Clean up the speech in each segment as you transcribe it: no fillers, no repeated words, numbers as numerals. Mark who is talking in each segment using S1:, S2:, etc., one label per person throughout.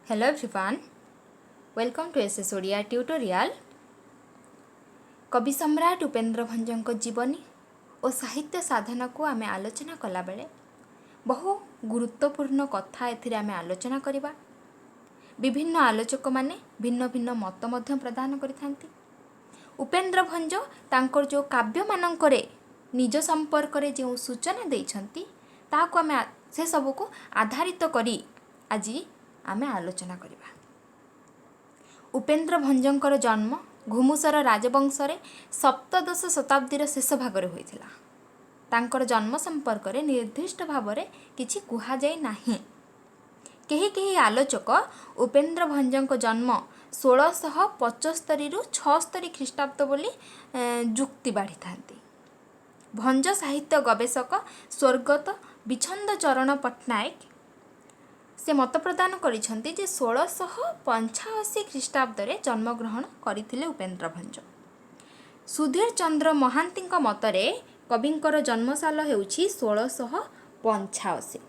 S1: Hello everyone, welcome to SS Odia tutorial. कवि सम्राट उपेन्द्र भंजଙ୍କ जीवनी और साहित्य साधना को आमे आलोचना कला बेले बहु गुरुत्वपूर्ण कथा एथिरे आमे आलोचना करिबा। विभिन्न आलोचक माने भिन्न भिन्न मत मध्य प्रदान करिथांती। उपेन्द्र भंज तांकर जो काव्य मानंकरे निज संपर्क रे जो सूचना देइछंती ताको आमे से सब को आधारित करी आज आमे आलोचना करिबा। उपेन्द्र भंजंकर जन्म घुमुसर राजवंश रे सप्तदश शताब्दीर शेष भागरे होइथिला। तांकर जन्म संपर्क रे निर्दिष्ट भाव रे किछि कुहा जाय नाही। केही केही आलोचक उपेन्द्र भंजंक जन्म 1675 रु 76 ख्रीष्टाब्द बोली जुक्ति बाढ़ी थांती। भंज साहित्य गवेषक स्वर्गत विछंद चरण पट्टनायक से मत प्रदान करिछंती जे 1685 ख्रीष्टाब्द रे जन्मग्रहण करिथिले उपेन्द्र भंज। सुधीर चंद्र महांतीଙ୍କ मतरे कविंकर जन्मसाल हेउछि 1685।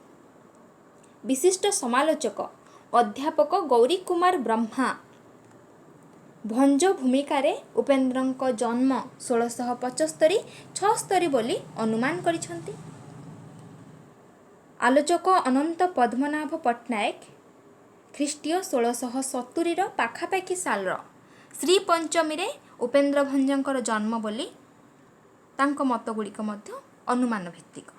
S1: विशिष्ट समालोचक अध्यापक गौरी कुमार ब्रह्मा भंज भूमिका उपेन्द्रଙ୍କ जन्म 1675-76 बोली अनुमान करिछंती। आलोचक अनंत पद्मनाभ पट्टनायक ख्रीष्टीय 1670 पाखापाखि साल श्री पंचमी रे उपेन्द्र भंजंकर जन्म बोली तांको मत गुड़िक मध्य अनुमान भित्तिक।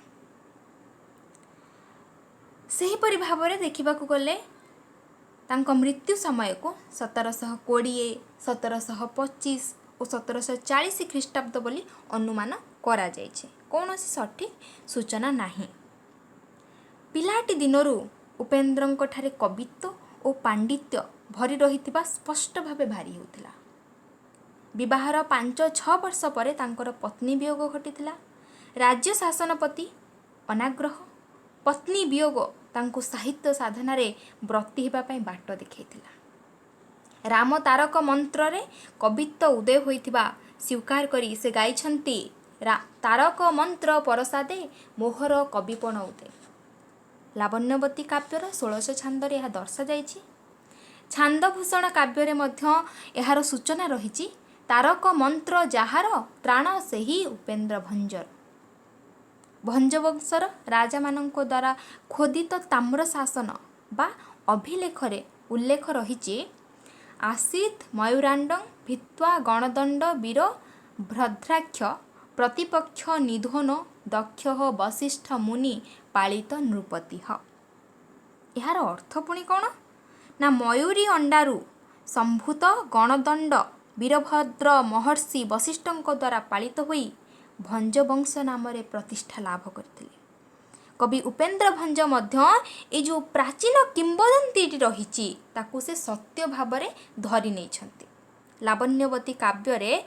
S1: सेहीपरि भावरे देखिबाकू गले तांको मृत्यु समय को 1720, 1725 और 1740 ख्रीष्टाब्द बोली अनुमान करा जायछे। कौनसी सठिक सूचना नाही। पिलाटी दिनरू उपेन्द्रଙ୍କ ठारे कवित्व और पांडित्य भरी रहिथिबा स्पष्ट भावे भारी होतिला। विवाहर 5-6 वर्ष परे तांकर पत्नी वियोग घटिथिला। राज्य शासन प्रति अनाग्रह पत्नी वियोग तांको साहित्य साधना रे व्रती हेबा पई बाट देखैथिला। राम तारक मंत्र रे कवित्व उदय होइथिबा स्वीकार करी से गाइछंती तारक मंत्र परसादे मोहर कविपण उदे। लावण्यवती काव्यर 16 छांदरे यह दर्शा जाइछि। छांदभूषण काव्य मध्य यार सूचना रही। तारक मंत्र जहार त्राण सेही उपेन्द्र भंजर। भंजवंशर राजा मानक द्वारा खोदित ताम्र शासन बा अभिलेख रे उल्लेख रही। आसीत मयूरांडं भित्वा गणदंड वीर भद्राक्ष प्रतिपक्ष निधोन दक्ष वशिष्ठ मुनि पालित नृपति। यार अर्थ पुणी कौन ना मयूरी अंडारू संभूत गणदंड वीरभद्र महर्षि वशिष्ठଙ୍କ द्वारा पालित होई भंजवंश नाम रे प्रतिष्ठा लाभ करथिले। कवि उपेन्द्र भंज मध्य ए जो प्राचीन किंवदंती रही ताकू से सत्य भाव रे धरी नै छंती। लावण्यवती काव्य रे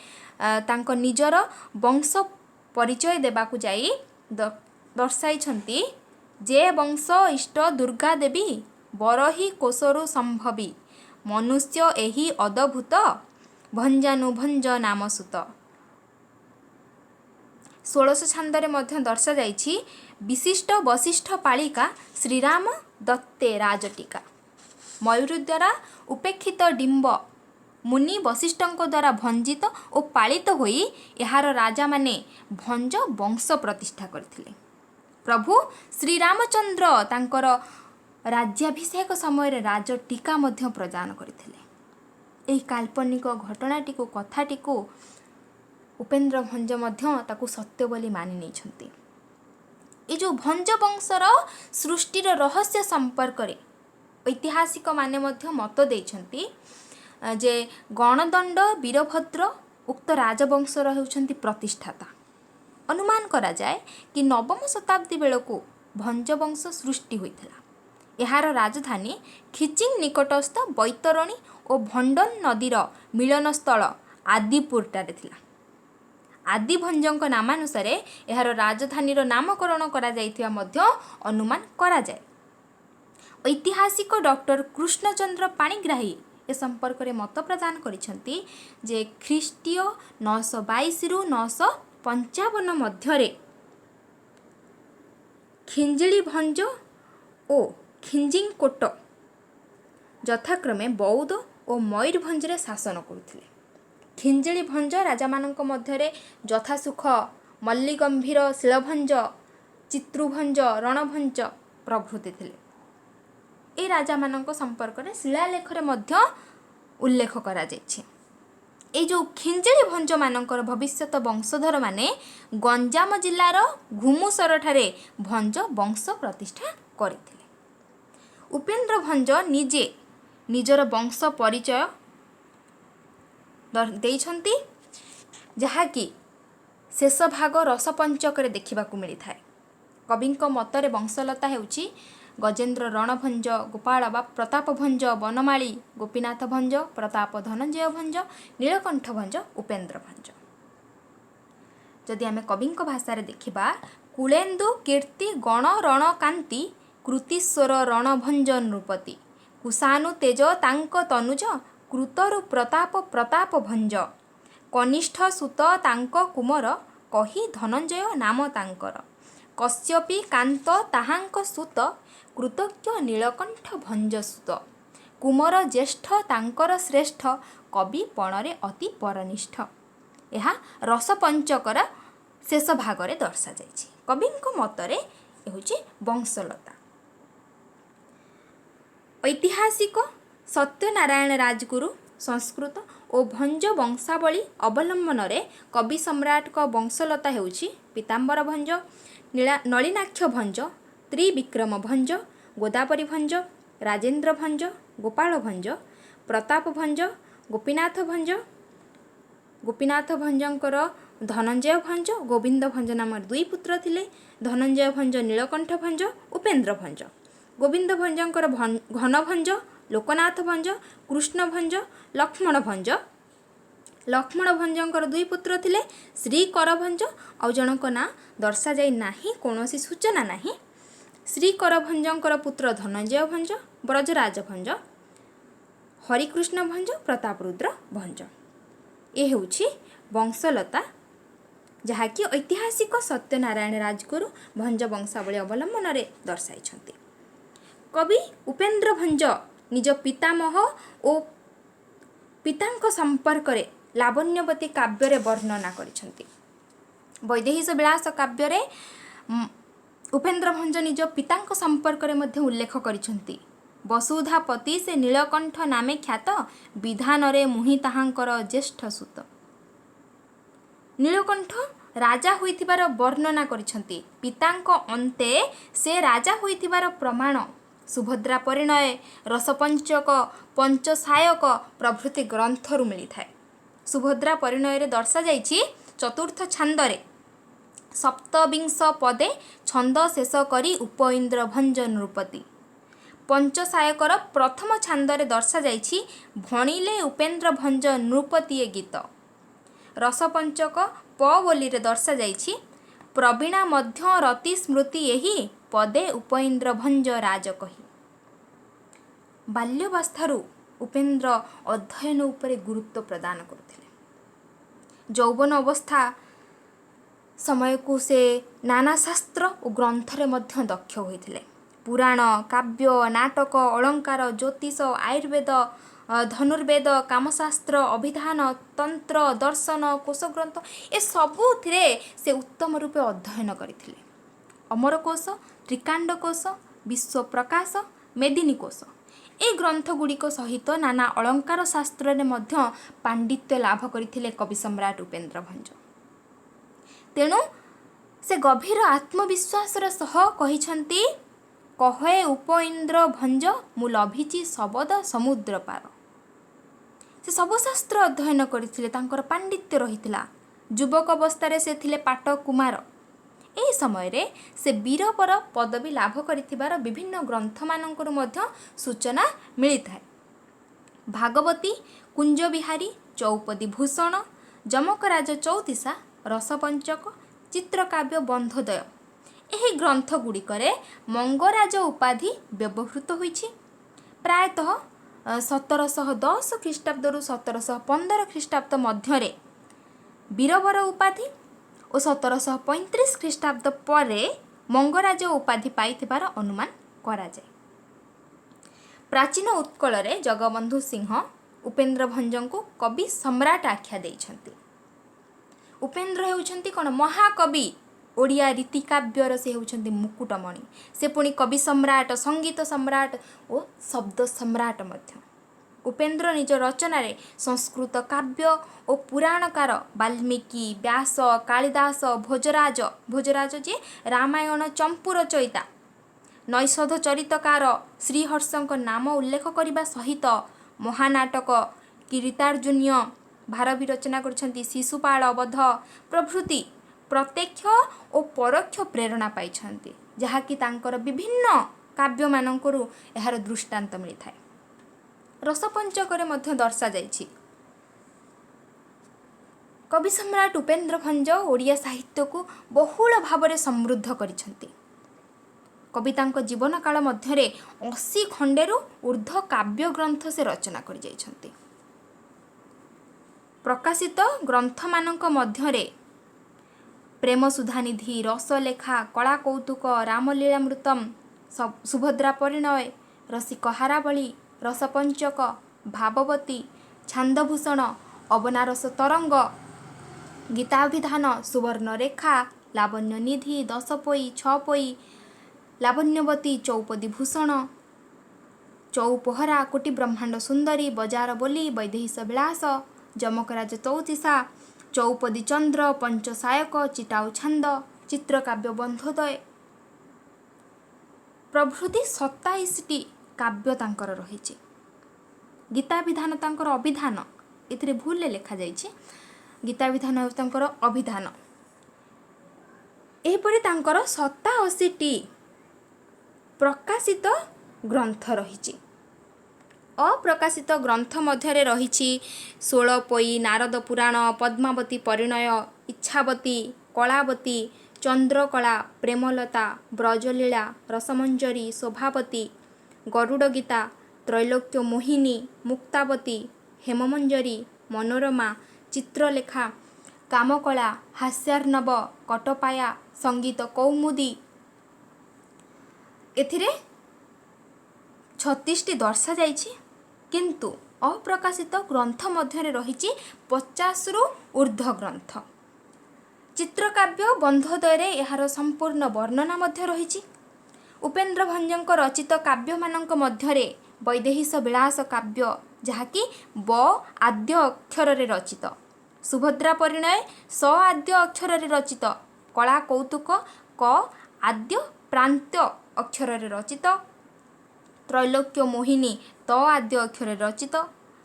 S1: तांको निजर वंश परिचय देबाकू जाई दर्शाई छंती जे वंश इष्ट दुर्गा देवी बरही कोशरु संभवी मनुष्य एही अद्भुत भंजानुभंज नाम सुत। 16 छांदरे मध्य दर्शा जाइछि विशिष्ट वशिष्ठ पालिका श्रीराम दत्ते राजटिका। मयूर द्वारा उपेक्षित डिंब मुनि वशिष्ठଙ୍କ द्वारा भंजित और पालित होई यार राजा माने भंज वंश प्रतिष्ठा करथिले। प्रभु श्री रामचंद्र तांकर राज्याभिषेक समय राजटीका मध्य प्रदान करथिले। एही काल्पनिक घटनाटी को कथाटी को उपेन्द्र भंज मध्य ताकू सत्य बोली मानि नै छंती। ए जो भंज वंशर सृष्टिर रहस्य संपर्क रे ऐतिहासिक माने मध्य मत देइछंती जे गणदंड वीरभद्र उक्त राजवंशर हेउछंती प्रतिष्ठाता। अनुमान करा जाए कि नवम शताब्दी बेलू भंजवंश सृष्टि होइथिला। यार राजधानी खिचिंग निकटस्थ बैतरणी और भंडन नदीर मिलनस्थल आदिपुरटारे थिला। आदि भंजଙ୍କ नामानुसार यार राजधानीर नामकरण करा जाइथिबा मध्य अनुमान करा जाए। ऐतिहासिक डॉक्टर कृष्णचंद्र पाणिग्राही ए संपर्क रे मत प्रदान करिछंती जे ख्रीष्टीय 922 रु 955 मध्यरे खिंजिली भंज ओ खिंजिंग कोट ଯଥାକ୍ରମେ ବୌଦ୍ଧ ଓ ମୟୂରଭଞ୍ଜରେ ଶାସନ କରୁଥିଲେ। ଖିଞ୍ଜିଳି ଭଞ୍ଜ ରାଜାମାନଙ୍କ ମଧ୍ୟରେ ଯଥାସୁଖ, ମଲ୍ଲିଗମ୍ଭୀର, ଶିଳଭଞ୍ଜ, ଚିତ୍ରୁଭଞ୍ଜ, ରଣଭଞ୍ଜ ପ୍ରଭୃତି ଥିଲେ। ଏ ରାଜାମାନଙ୍କ ସମ୍ପର୍କରେ ଶିଳାଲେଖରେ ମଧ୍ୟ ଉଲ୍ଲେଖ କରାଯାଇଛି। ଏଇ ଯେଉଁ ଖିଞ୍ଜିଳି ଭଞ୍ଜମାନଙ୍କର ଭବିଷ୍ୟତ ବଂଶଧରମାନେ ଗଞ୍ଜାମ ଜିଲ୍ଲାର ଘୁମୁସରଠାରେ ଭଞ୍ଜ ବଂଶ ପ୍ରତିଷ୍ଠା କରିଥିଲେ। ଉପେନ୍ଦ୍ର ଭଞ୍ଜ ନିଜେ ନିଜର ବଂଶ ପରିଚୟ ଦେଇଛନ୍ତି, ଯାହାକି ଶେଷ ଭାଗ ରସପଞ୍ଚକରେ ଦେଖିବାକୁ ମିଳିଥାଏ। କବିଙ୍କ ମତରେ ବଂଶଲତା ହେଉଛି ଗଜେନ୍ଦ୍ର ରଣଭଞ୍ଜ, ଗୋପାଳ ବା ପ୍ରତାପ ଭଞ୍ଜ, ବନମାଳୀ ଗୋପୀନାଥ ଭଞ୍ଜ, ପ୍ରତାପ ଧନଞ୍ଜୟ ଭଞ୍ଜ, ନୀଳକଣ୍ଠ ଭଞ୍ଜ, ଉପେନ୍ଦ୍ର ଭଞ୍ଜ। ଯଦି ଆମେ କବିଙ୍କ ଭାଷାରେ ଦେଖିବା, କୁଳେନ୍ଦୁ କୀର୍ତ୍ତି ଗଣ ରଣକାନ୍ତି କୃତିଶ୍ୱର ରଣଭଞ୍ଜ ନୃପତି, କୁଶାନୁ ତେଜ ତାଙ୍କ ତନୁଜ, କୃତରୁ ପ୍ରତାପ ପ୍ରତାପ ଭଞ୍ଜ, କନିଷ୍ଠ ସୁତ ତାଙ୍କ କୁମର, କହି ଧନଞ୍ଜୟ ନାମ ତାଙ୍କର, କଶ୍ୟପୀ କାନ୍ତ ତାହାଙ୍କ ସୁତ, କୃତଜ୍ଞ ନୀଳକଣ୍ଠ ଭଞ୍ଜ ସୁତ, କୁମର ଜ୍ୟେଷ୍ଠ ତାଙ୍କର ଶ୍ରେଷ୍ଠ, କବି ପଣରେ ଅତି ପରନିଷ୍ଠ। ଏହା ରସପଞ୍ଚକର ଶେଷ ଭାଗରେ ଦର୍ଶାଯାଇଛି। କବିଙ୍କ ମତରେ ହେଉଛି ବଂଶଲତା। ଐତିହାସିକ ସତ୍ୟନାରାୟଣ ରାଜଗୁରୁ ସଂସ୍କୃତ ଓ ଭଞ୍ଜ ବଂଶାବଳୀ ଅବଲମ୍ବନରେ କବି ସମ୍ରାଟଙ୍କ ବଂଶଲତା ହେଉଛି ପୀତାମ୍ବର ଭଞ୍ଜ, ନଳିନାକ୍ଷ ଭଞ୍ଜ, ତ୍ରିବିକ୍ରମ ଭଞ୍ଜ, ଗୋଦାବରୀ ଭଞ୍ଜ, ରାଜେନ୍ଦ୍ର ଭଞ୍ଜ, ଗୋପାଳ ଭଞ୍ଜ, ପ୍ରତାପ ଭଞ୍ଜ, ଗୋପୀନାଥ ଭଞ୍ଜ। ଗୋପୀନାଥ ଭଞ୍ଜଙ୍କର ଧନଞ୍ଜୟ ଭଞ୍ଜ, ଗୋବିନ୍ଦ ଭଞ୍ଜ ନାମର 2 ପୁତ୍ର ଥିଲେ। ଧନଞ୍ଜୟ ଭଞ୍ଜ, ନୀଳକଣ୍ଠ ଭଞ୍ଜ, ଉପେନ୍ଦ୍ର ଭଞ୍ଜ। ଗୋବିନ୍ଦ ଭଞ୍ଜଙ୍କର ଘନ ଭଞ୍ଜ, ଲୋକନାଥ ଭଞ୍ଜ, କୃଷ୍ଣ ଭଞ୍ଜ, ଲକ୍ଷ୍ମଣ ଭଞ୍ଜ। ଲକ୍ଷ୍ମଣ ଭଞ୍ଜଙ୍କର 2 ପୁତ୍ର ଥିଲେ, ଶ୍ରୀକର ଭଞ୍ଜ ଆଉ ଜଣଙ୍କ ନାଁ ଦର୍ଶାଯାଇ ନାହିଁ, କୌଣସି ସୂଚନା ନାହିଁ। ଶ୍ରୀକର ଭଞ୍ଜଙ୍କର ପୁତ୍ର ଧନଞ୍ଜୟ ଭଞ୍ଜ, ବ୍ରଜରାଜ ଭଞ୍ଜ, ହରିକୃଷ୍ଣ ଭଞ୍ଜ, ପ୍ରତାପରୁଦ୍ର ଭଞ୍ଜ। ଏ ହେଉଛି ବଂଶଲତା, ଯାହାକି ଐତିହାସିକ ସତ୍ୟନାରାୟଣ ରାଜଗୁରୁ ଭଞ୍ଜ ବଂଶାବଳୀ ଅବଲମ୍ବନରେ ଦର୍ଶାଇଛନ୍ତି। କବି ଉପେନ୍ଦ୍ର ଭଞ୍ଜ ନିଜ ପିତାମହ ଓ ପିତାଙ୍କ ସମ୍ପର୍କରେ ଲାବଣ୍ୟବତୀ କାବ୍ୟରେ ବର୍ଣ୍ଣନା କରିଛନ୍ତି। ବୈଦେହୀଶ ବିଳାସ କାବ୍ୟରେ ଉପେନ୍ଦ୍ର ଭଞ୍ଜ ନିଜ ପିତାଙ୍କ ସମ୍ପର୍କରେ ମଧ୍ୟ ଉଲ୍ଲେଖ କରିଛନ୍ତି। ବସୁଧାପତି ସେ ନୀଳକଣ୍ଠ ନାମେ ଖ୍ୟାତ, ବିଧାନରେ ମୁହିଁ ତାହାଙ୍କର ଜ୍ୟେଷ୍ଠ ସୁତ। ନୀଳକଣ୍ଠ ରାଜା ହୋଇଥିବାର ବର୍ଣ୍ଣନା କରିଛନ୍ତି। ପିତାଙ୍କ ଅନ୍ତେ ସେ ରାଜା ହୋଇଥିବାର ପ୍ରମାଣ ସୁଭଦ୍ରା ପରିଣୟ, ରସପଞ୍ଚକ, ପଞ୍ଚସାୟକ ପ୍ରଭୃତି ଗ୍ରନ୍ଥରୁ ମିଳିଥାଏ। ସୁଭଦ୍ରା ପରିଣୟରେ ଦର୍ଶାଯାଇଛି, ଚତୁର୍ଥ ଛାନ୍ଦରେ ସପ୍ତବିଂଶ ପଦେ ଛନ୍ଦ ଶେଷ କରି ଉପଇନ୍ଦ୍ର ଭଞ୍ଜ ନୃପତି। ପଞ୍ଚସାୟକର ପ୍ରଥମ ଛାନ୍ଦରେ ଦର୍ଶାଯାଇଛି, ଭଣିଲେ ଉପେନ୍ଦ୍ର ଭଞ୍ଜ ନୃପତିଏ ଗୀତ। ରସପଞ୍ଚକ ପ ବୋଲିରେ ଦର୍ଶାଯାଇଛି, ପ୍ରବୀଣା ମଧ୍ୟ ରତି ସ୍ମୃତି ଏହି, ପଦେ ଉପଇନ୍ଦ୍ର ଭଞ୍ଜ ରାଜ କହି। ବାଲ୍ୟବସ୍ଥାରୁ ଉପେନ୍ଦ୍ର ଅଧ୍ୟୟନ ଉପରେ ଗୁରୁତ୍ୱ ପ୍ରଦାନ କରୁଥିଲେ। ଯୌବନ ଅବସ୍ଥା ସମୟକୁ ସେ ନାନା ଶାସ୍ତ୍ର ଓ ଗ୍ରନ୍ଥରେ ମଧ୍ୟ ଦକ୍ଷ ହୋଇଥିଲେ। ପୁରାଣ, କାବ୍ୟ, ନାଟକ, ଅଳଙ୍କାର, ଜ୍ୟୋତିଷ, ଆୟୁର୍ବେଦ, ଧନୁର୍ବେଦ, କାମଶାସ୍ତ୍ର, ଅଭିଧାନ, ତନ୍ତ୍ର, ଦର୍ଶନ, କୋଶଗ୍ରନ୍ଥ ଏସବୁଥିରେ ସେ ଉତ୍ତମ ରୂପେ ଅଧ୍ୟୟନ କରିଥିଲେ। ଅମରକୋଶ, ତ୍ରିକାଣ୍ଡକୋଶ, ବିଶ୍ୱପ୍ରକାଶ, ମେଦିନୀକୋଶ ଏ ଗ୍ରନ୍ଥଗୁଡ଼ିକ ସହିତ ନାନା ଅଳଙ୍କାର ଶାସ୍ତ୍ରରେ ମଧ୍ୟ ପାଣ୍ଡିତ୍ୟ ଲାଭ କରିଥିଲେ କବି ସମ୍ରାଟ ଉପେନ୍ଦ୍ର ଭଞ୍ଜ। ତେଣୁ ସେ ଗଭୀର ଆତ୍ମବିଶ୍ୱାସର ସହ କହିଛନ୍ତି, କହେ ଉପଇନ୍ଦ୍ର ଭଞ୍ଜ ମୁଁ ଲଭିଛି ଶବଦ ସମୁଦ୍ର ପାର। ସେ ସବୁ ଶାସ୍ତ୍ର ଅଧ୍ୟୟନ କରିଥିଲେ, ତାଙ୍କର ପାଣ୍ଡିତ୍ୟ ରହିଥିଲା। ଯୁବକ ଅବସ୍ଥାରେ ସେ ଥିଲେ ପାଟ କୁମାର। ଏହି ସମୟରେ ସେ ବୀରବର ପଦବୀ ଲାଭ କରିଥିବାର ବିଭିନ୍ନ ଗ୍ରନ୍ଥମାନଙ୍କରୁ ମଧ୍ୟ ସୂଚନା ମିଳିଥାଏ। ଭାଗବତୀ, କୁଞ୍ଜବିହାରୀ, ଚୌପଦୀ ଭୂଷଣ, ଯମକରାଜ ଚୌତିସା, ରସପଞ୍ଚକ, ଚିତ୍ରକାବ୍ୟ ବନ୍ଧୋଦୟ ଏହି ଗ୍ରନ୍ଥଗୁଡ଼ିକରେ ମଙ୍ଗରାଜ ଉପାଧି ବ୍ୟବହୃତ ହୋଇଛି। ପ୍ରାୟତଃ 1710 ଖ୍ରୀଷ୍ଟାବ୍ଦରୁ 1715 ଖ୍ରୀଷ୍ଟାବ୍ଦ ମଧ୍ୟରେ ବୀରବର ଉପାଧି ଓ 1735 ଖ୍ରୀଷ୍ଟାବ୍ଦ ପରେ ମଙ୍ଗରାଜ ଉପାଧି ପାଇଥିବାର ଅନୁମାନ କରାଯାଏ। प्राचीन उत्कल रे जगबंधु सिंह उपेन्द्र भंज को कवि सम्राट आख्या देइछन्ति। उपेन्द्र हेउछन्ति कोन महाकवि, ओडिया रीतिकाव्यर से हेउछन्ति मुकुटमणि। से पुणी कवि सम्राट, संगीत सम्राट और शब्द सम्राट मध्य। उपेन्द्र निज रचन संस्कृत काव्य और पुराणकार वाल्मीकि, व्यास, कालिदास, भोजराज जे रामायण चंपूर चैता, नैषध चरितकार श्रीहर्षଙ୍କ नाम उल्लेख करने सहित महानाटक किरीटार्जुनीय भारवी रचना करछन्ति, शिशुपाल वध प्रभृति प्रत्यक्ष और परोक्ष प्रेरणा पाइछन्ति, जहाँकि तांकर विभिन्न काव्य मानकरू एहार दृष्टांत मिलि थाए। रसपंचकरे मध्य दर्शा जाइछि। कवि सम्राट उपेन्द्र भंज ओडिया साहित्य को बहुल भाव समृद्ध करिछन्ति। कवितांक जीवन काल मध्यरे 80 खंडेरु ऊर्ध्व काव्य ग्रंथ से रचना करि जाइछन्ति। प्रकाशित ग्रंथ मानक मध्यरे प्रेम सुधानिधि, रसलेखा, कला कौतुक, रामलीलामृतम, सुभद्रा परिणय, रसिक हारावली, रसपंचक, भाववती, छांदभूषण, अवनारस तरंग, गीताभिधान, सुवर्णरेखा, लावण्यनिधि, दशपोई, छपोई, लावण्यवती, चौपदी भूषण, चौपहरा, कोटि ब्रह्मांड सुंदरी, बजार बोली, वैदेहिश विलास, जमकराज चौतीसा, चौपदी चंद्र, पंचसायक, चिटाऊ छांद, चित्रकाव्य बंधोदय प्रभृति 27टी काव्य तांकर रहिछि। गीताभिधान तांकर अभिधान, एथिरे भूल लेखा जाइछि, गीताभिधान तांकर अभिधान। एहिपरि तांकर 87टी प्रकाशित ग्रंथ रहिछि। अप्रकाशित ग्रंथ मध्यरे रहिछि 16 पोई, नारद पुराण, पद्मावती परिणय, इच्छावती, कलावती, चंद्रकला, प्रेमलता, ब्रजलीला, रसमंजरी, शोभावती, गरुड़ गीता, त्रैलोक्य मोहिनी, मुक्तावती, हेममंजरी, मनोरमा, चित्रलेखा, कामकला, हास्यार्णव, कटपाया, संगीत कौमुदी। एथिरे 36टी दर्शा जाइछि, किंतु अप्रकाशित ग्रंथ मध्यरे रहिछि 50 रु ऊर्ध्व ग्रंथ। चित्रकाव्य बंधोदय रे एहार संपूर्ण वर्णना मध्य रहिछि। उपेन्द्र भंजଙ୍କ रचित काव्य मानक मध्यरे वैदेहिश विलास काव्य, जहाँकि ब आद्य अक्षर रे रचित, सुभद्रा परिणय स आद्य अक्षर रे रचित, कला कौतुक क आद्य प्रांत्य अक्षर रे रचित, त्रैलोक्य मोहिनी त आद्य अक्षर रे रचित,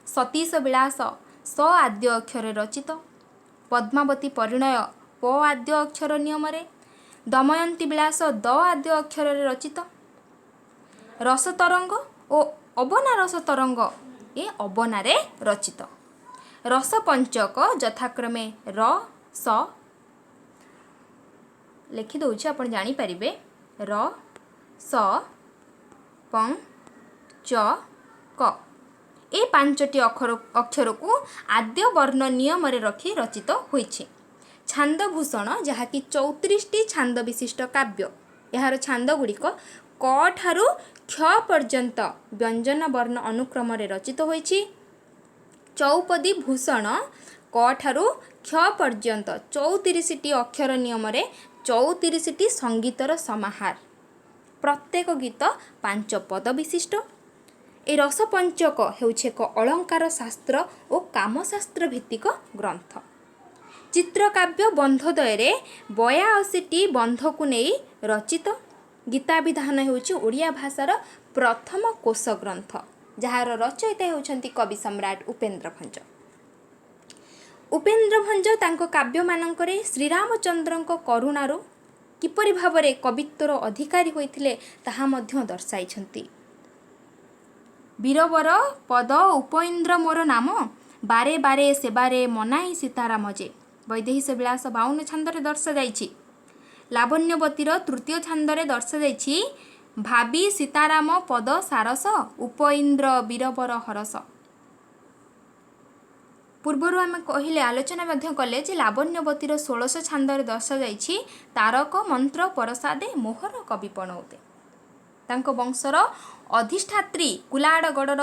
S1: सतीश विलास स आद्य अक्षर रे रचित, पद्मावती परिणय प आद्य अक्षर नियमरे, दमयंती विलास द आद्य अक्षर रे रचित, रसतरंग और अबना रस तरंग ए अबनारे रचित, रसपंचक यथाक्रमे र स लिखि दउछि, आपण जानि परिबे, र स पं च क ए 5टी अक्षर को आद्य वर्ण नियम रे रखी रचित होइछि। छांदभूषण, जहाँकि 34टी छांद विशिष्ट काव्य, यार छांद गुड़िक क ठारू क्ष पर्यंत व्यंजन वर्ण अनुक्रम रे रचित होइछि। चौपदी भूषण, क ठारू क्ष पर्यंत 34टी अक्षर नियम रे 34टी संगीतर समाहार, प्रत्येक गीत 5 पद विशिष्ट। ए रसपंचक हेउछि एक अलंकार शास्त्र और कामशास्त्र भित्तिक ग्रंथ। चित्रकाव्य बंधोदय रे 82टी बंध को नहीं रचित। गीताभिधान हेउछि ओडिया भाषार प्रथम कोश ग्रंथ, जार रचयिता हेउछन्ति कवि सम्राट उपेन्द्र भंज। उपेन्द्र भंज तांको काव्य मानकरे श्रीरामचंद्रଙ୍କ करुणारू किपरि भावरे कवित्वर अधिकारी होइथिले ताहा मध्य दर्शाइछन्ति। वीरवर पद उपेन्द्र मोर नाम, बारे बारे सेबारे मनाई सीताराम जे, वैदेहिश विलास 52 छांदरे दर्शा जाइछि। लावण्यवतीर तृतीय छांदरे दर्शा जाइछि भाबी सीताराम पद सारस, उपेन्द्र वीरवर हरस। पूर्वर आम कहले आलोचना मध्य कले जे लावण्यवतीर 16 छांदरे दर्शा जाइछि तारक मंत्र परसादे मोहर कवि पणौते। ତାଙ୍କ ବଂଶର ଅଧିଷ୍ଠାତ୍ରୀ କୁଲାଡ଼ଗଡ଼ର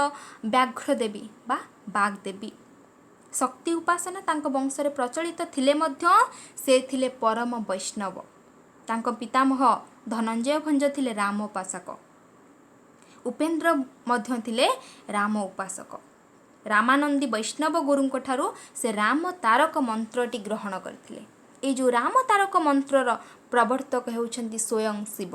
S1: ବ୍ୟାଘ୍ର ଦେବୀ ବା ବାଗ୍ ଦେବୀ। ଶକ୍ତି ଉପାସନା ତାଙ୍କ ବଂଶରେ ପ୍ରଚଳିତ ଥିଲେ ମଧ୍ୟ ସେ ଥିଲେ ପରମ ବୈଷ୍ଣବ। ତାଙ୍କ ପିତାମହ ଧନଞ୍ଜୟ ଭଞ୍ଜ ଥିଲେ ରାମ ଉପାସକ। ଉପେନ୍ଦ୍ର ମଧ୍ୟ ଥିଲେ ରାମ ଉପାସକ। ରାମାନନ୍ଦୀ ବୈଷ୍ଣବ ଗୁରୁଙ୍କ ଠାରୁ ସେ ରାମ ତାରକ ମନ୍ତ୍ରଟି ଗ୍ରହଣ କରିଥିଲେ। ଏଇ ଯେଉଁ ରାମ ତାରକ ମନ୍ତ୍ରର ପ୍ରବର୍ତ୍ତକ ହେଉଛନ୍ତି ସ୍ୱୟଂ ଶିବ।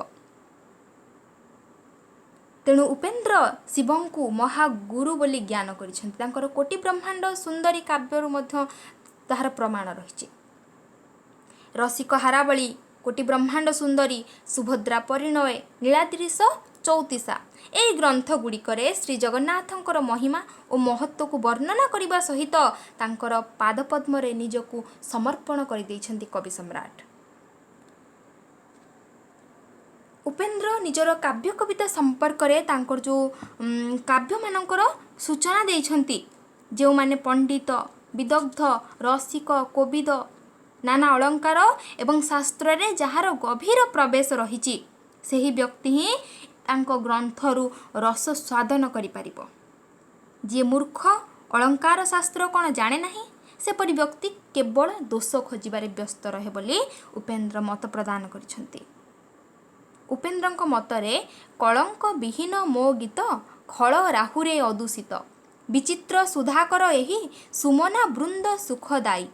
S1: ତେଣୁ ଉପେନ୍ଦ୍ର ଶିବଙ୍କୁ ମହାଗୁରୁ ବୋଲି ଜ୍ଞାନ କରିଛନ୍ତି। ତାଙ୍କର କୋଟି ବ୍ରହ୍ମାଣ୍ଡ ସୁନ୍ଦରୀ କାବ୍ୟରୁ ମଧ୍ୟ ତାହାର ପ୍ରମାଣ ରହିଛି। ରସିକ ହାରାବଳୀ, କୋଟି ବ୍ରହ୍ମାଣ୍ଡ ସୁନ୍ଦରୀ, ସୁଭଦ୍ରା ପରିଣୟ, ନୀଳାଦ୍ରିଶ ଚଉତିଶା ଏହି ଗ୍ରନ୍ଥ ଗୁଡ଼ିକରେ ଶ୍ରୀ ଜଗନ୍ନାଥଙ୍କର ମହିମା ଓ ମହତ୍ତ୍ୱକୁ ବର୍ଣ୍ଣନା କରିବା ସହିତ ତାଙ୍କର ପାଦପଦ୍ମରେ ନିଜକୁ ସମର୍ପଣ କରିଦେଇଛନ୍ତି କବି ସମ୍ରାଟ। ଉପେନ୍ଦ୍ର ନିଜର କାବ୍ୟ କବିତା ସମ୍ପର୍କରେ ତାଙ୍କର ଯେଉଁ କାବ୍ୟମାନଙ୍କର ସୂଚନା ଦେଇଛନ୍ତି। ଯେଉଁମାନେ ପଣ୍ଡିତ, ବିଦଗ୍ଧ, ରସିକ, କୋବିଦ, ନାନା ଅଳଙ୍କାର ଏବଂ ଶାସ୍ତ୍ରରେ ଯାହାର ଗଭୀର ପ୍ରବେଶ ରହିଛି ସେହି ବ୍ୟକ୍ତି ହିଁ ତାଙ୍କ ଗ୍ରନ୍ଥରୁ ରସ ସ୍ୱାଦନ କରିପାରିବ। ଯିଏ ମୂର୍ଖ, ଅଳଙ୍କାର ଶାସ୍ତ୍ର କ'ଣ ଜାଣେ ନାହିଁ, ସେପରି ବ୍ୟକ୍ତି କେବଳ ଦୋଷ ଖୋଜିବାରେ ବ୍ୟସ୍ତ ରହେ ବୋଲି ଉପେନ୍ଦ୍ର ମତ ପ୍ରଦାନ କରିଛନ୍ତି। ଉପେନ୍ଦ୍ରଙ୍କ ମତରେ କଳଙ୍କ ବିହୀନ ମୋ ଗୀତ, ଖଳ ରାହୁରେ ଅଦୂଷିତ, ବିଚିତ୍ର ସୁଧାକର ଏହି ସୁମନା ବୃନ୍ଦ ସୁଖଦାୟୀ,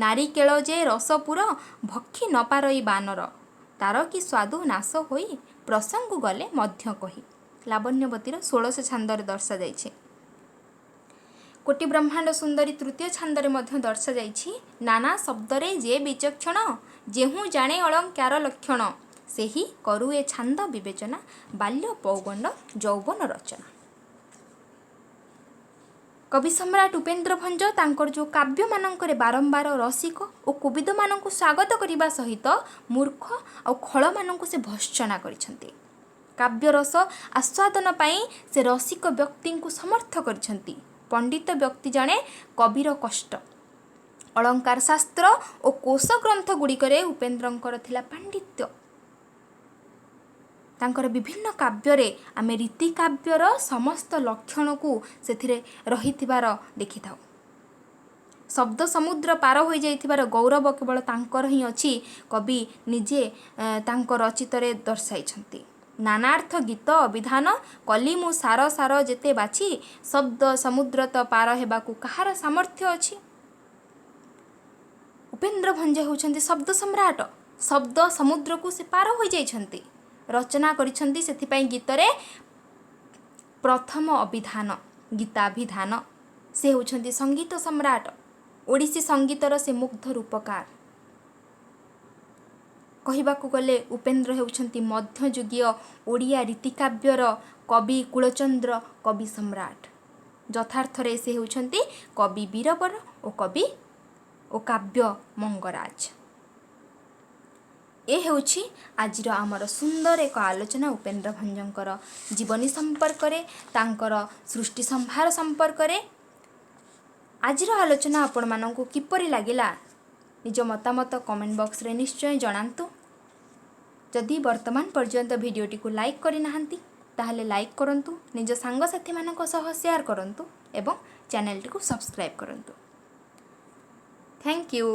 S1: ନାରିକେଳ ଯେ ରସପୁର, ଭକ୍ଷି ନ ପାରଇ ବାନର, ତାର କି ସ୍ୱାଦୁ ନାଶ ହୋଇ, ପ୍ରସଙ୍ଗୁ ଗଲେ ମଧ୍ୟ କହି। ଲାବଣ୍ୟବତୀର 16 ଛାନ୍ଦରେ ଦର୍ଶାଯାଇଛି। କୋଟି ବ୍ରହ୍ମାଣ୍ଡ ସୁନ୍ଦରୀ ତୃତୀୟ ଛାନ୍ଦରେ ମଧ୍ୟ ଦର୍ଶାଯାଇଛି। ନାନା ଶବ୍ଦରେ ଯେ ବିଚକ୍ଷଣ, ଯେହୁ ଜାଣେ ଅଳଙ୍କାର ଲକ୍ଷଣ, ସେହି କରୁ ଏ ଛାନ୍ଦ ବିବେଚନା, ବାଲ୍ୟ ପୌଗଣ୍ଡ ଯୌବନ ରଚନା। କବି ସମ୍ରାଟ ଉପେନ୍ଦ୍ର ଭଞ୍ଜ ତାଙ୍କର ଯେଉଁ କାବ୍ୟମାନଙ୍କରେ ବାରମ୍ବାର ରସିକ ଓ କୋବିଦମାନଙ୍କୁ ସ୍ୱାଗତ କରିବା ସହିତ ମୂର୍ଖ ଆଉ ଖଳମାନଙ୍କୁ ସେ ଭର୍ତ୍ସନା କରିଛନ୍ତି। କାବ୍ୟରସ ଆସ୍ୱାଦନ ପାଇଁ ସେ ରସିକ ବ୍ୟକ୍ତିଙ୍କୁ ସମର୍ଥ କରିଛନ୍ତି। ପଣ୍ଡିତ ବ୍ୟକ୍ତି ଜଣେ କବିର କଷ୍ଟ। ଅଳଙ୍କାର ଶାସ୍ତ୍ର ଓ କୋଶ ଗ୍ରନ୍ଥ ଗୁଡ଼ିକରେ ଉପେନ୍ଦ୍ରଙ୍କର ଥିଲା ପାଣ୍ଡିତ୍ୟ। ତାଙ୍କର ବିଭିନ୍ନ କାବ୍ୟରେ ଆମେ ରୀତି କାବ୍ୟର ସମସ୍ତ ଲକ୍ଷଣକୁ ସେଥିରେ ରହିଥିବାର ଦେଖିଥାଉ। ଶବ୍ଦ ସମୁଦ୍ର ପାର ହୋଇଯାଇଥିବାର ଗୌରବ କେବଳ ତାଙ୍କର ହିଁ ଅଛି। କବି ନିଜେ ତାଙ୍କ ରଚିତରେ ଦର୍ଶାଇଛନ୍ତି। ନାନାର୍ଥ ଗୀତ ଅଭିଧାନ କଲି ମୁଁ ସାର ସାର ଯେତେ ବାଛି, ଶବ୍ଦ ସମୁଦ୍ର ତ ପାର ହେବାକୁ କାହାର ସାମର୍ଥ୍ୟ ଅଛି। ଉପେନ୍ଦ୍ର ଭଞ୍ଜ ହେଉଛନ୍ତି ଶବ୍ଦ ସମ୍ରାଟ। ଶବ୍ଦ ସମୁଦ୍ରକୁ ସେ ପାର ହୋଇଯାଇଛନ୍ତି, ରଚନା କରିଛନ୍ତି। ସେଥିପାଇଁ ଗୀତରେ ପ୍ରଥମ ଅଭିଧାନ ଗୀତାଭିଧାନ। ସେ ହେଉଛନ୍ତି ସଙ୍ଗୀତ ସମ୍ରାଟ। ଓଡ଼ିଶୀ ସଙ୍ଗୀତର ସେ ମୁଗ୍ଧ ରୂପକାର। କହିବାକୁ ଗଲେ ଉପେନ୍ଦ୍ର ହେଉଛନ୍ତି ମଧ୍ୟଯୁଗୀୟ ଓଡ଼ିଆ ରୀତିକାବ୍ୟର କବି କୁଳଚନ୍ଦ୍ର, କବି ସମ୍ରାଟ। ଯଥାର୍ଥରେ ସେ ହେଉଛନ୍ତି କବି ବୀରବର ଓ କାବ୍ୟ ମଙ୍ଗରାଜ। ଏ ହେଉଛି ଆଜିର ଆମର ସୁନ୍ଦର ଏକ ଆଲୋଚନା ଉପେନ୍ଦ୍ର ଭଞ୍ଜଙ୍କର ଜୀବନୀ ସମ୍ପର୍କରେ, ତାଙ୍କର ସୃଷ୍ଟି ସମ୍ଭାର ସମ୍ପର୍କରେ। ଆଜିର ଆଲୋଚନା ଆପଣମାନଙ୍କୁ କିପରି ଲାଗିଲା ନିଜ ମତାମତ କମେଣ୍ଟ ବକ୍ସରେ ନିଶ୍ଚୟ ଜଣାନ୍ତୁ। ଯଦି ବର୍ତ୍ତମାନ ପର୍ଯ୍ୟନ୍ତ ଭିଡ଼ିଓଟିକୁ ଲାଇକ୍ କରିନାହାନ୍ତି ତାହେଲେ ଲାଇକ୍ କରନ୍ତୁ, ନିଜ ସାଙ୍ଗସାଥିମାନଙ୍କ ସହ ସେୟାର କରନ୍ତୁ ଏବଂ ଚ୍ୟାନେଲଟିକୁ ସବସ୍କ୍ରାଇବ୍ କରନ୍ତୁ। Thank you.